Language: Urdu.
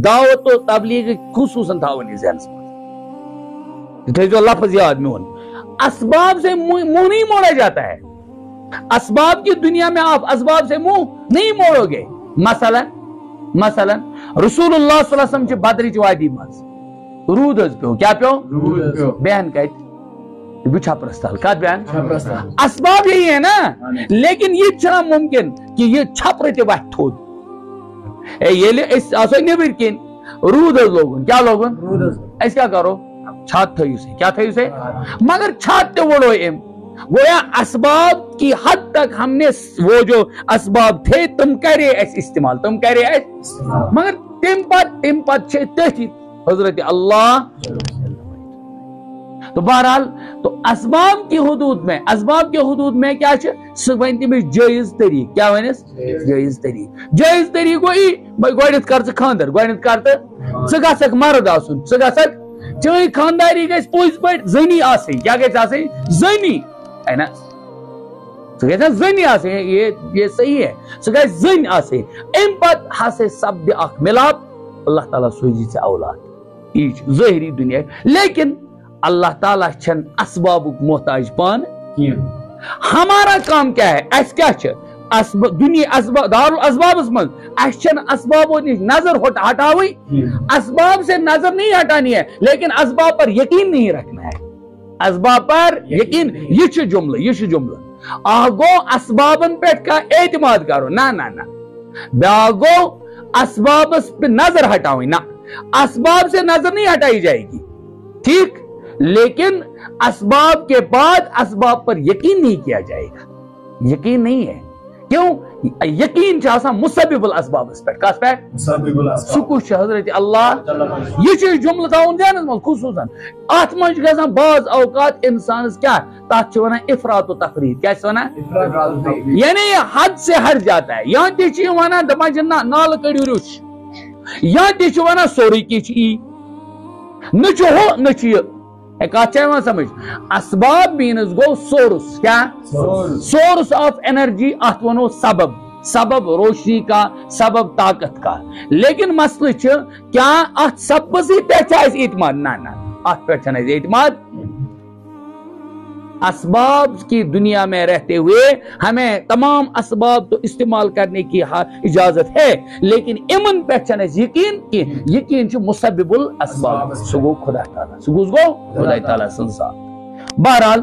دعوت و تبلیغ خصوصاً تھاون ذہنس مجھے لفظ یاد میون اسباب سے منہ نہیں موڑا جاتا ہے. اسباب کی دنیا میں آپ اسباب سے منہ نہیں موڑو گے. مثلا رسول اللہ صلی اللہ علیہ وسلم چھ بدرچ وادی مز رود پیو کیا پیو بیان کت چھپرس تل کت بیان اسباب یہی ہے نا لیکن یہ چھنا ممکن کہ یہ چھپر تہ وتھ تھوٚد ییٚلہِ أسۍ آسو نیبر کن رود لوگن کیا لوگن أسۍ کیا کرو چھت تھٲیِو سے کیا تھٲیِو سے مگر چھت تہ وڑو ام گویا اسباب کی حد تک ہم نے وہ جو اسباب تھے تم کرے اس استعمال تم کرے اس مگر تم پت تھی حضرت اللہ. تو بہرحال تو اسباب کی حدود میں کیا ون تمس جائز طریق کیا ونس جائز طریق گوئی گوڈنیتھ کر ژٕ خاندر گوڈنیتھ کر ژٕ گژھکھ مرد آسن ژٕ گژھکھ چٲنۍ خانداری گژھِ پوٚزۍ پٲٹھۍ زٔنی آسٕنۍ کیا گژھِ آسٕنۍ زٔنی ہے نا ژٕ گژھِ زٔنی آسٕنۍ یہ صحیح ہے ژٕ گژھِ زٔنۍ آسٕنۍ امہِ پتہٕ ہسا سپدِ اکھ مِلاپ اللہ تعالیٰ سوزی ژےٚ اولاد یہ چھُ ظٲہری دنیا لیکن اللہ تعالیٰ چھن اسبابک محتاج پان ہمارا کام کیا ہے اس کیا دنیا دارالاسبابس من اچھن اسبابوں نش نظر ہٹاوی اسباب سے نظر نہیں ہٹانی ہے لیکن اسباب پر یقین نہیں رکھنا ہے. اسباب پر یقین یہ جملہ آگو اسبابن پیٹھ کا اعتماد کرو نا بیاگو اسبابس پہ نظر ہٹاوی نا اسباب سے نظر نہیں ہٹائی جائے گی ٹھیک لیکن اسباب کے بعد اسباب پر یقین نہیں کیا جائے گا. یقین نہیں ہے کیوں یقین مسبب الاسباب اس پر کس پہ سکوش حضرت اللہ یہ جملہ تھاون ذہنس من خصوصاً ات من گژھان بعض اوقات انسانس کیا تات چھ ونان افراط و تفریط کیا ونان یعنی یہ حد سے ہٹ جاتا ہے یہاں تہ ونان دپان نال کڑیو رچ یہاں تہ ونان سوری کی نہ ہو نہ کات سمجھ اسباب مینز گو سورس کیا سورس آف انرجی ات ونو سبب روشنی کا سبب طاقت کا لیکن مسئلہ کیا ات سبزی پہ اعتماد نہ ات پہ اعتماد. اسباب کی دنیا میں رہتے ہوئے ہمیں تمام اسباب تو استعمال کرنے کی اجازت ہے لیکن امن پہ یقین کہ یقین مسبب الاسباب سگو خدا تعالیٰ سگو خدا تعالیٰ سنسا. بہرحال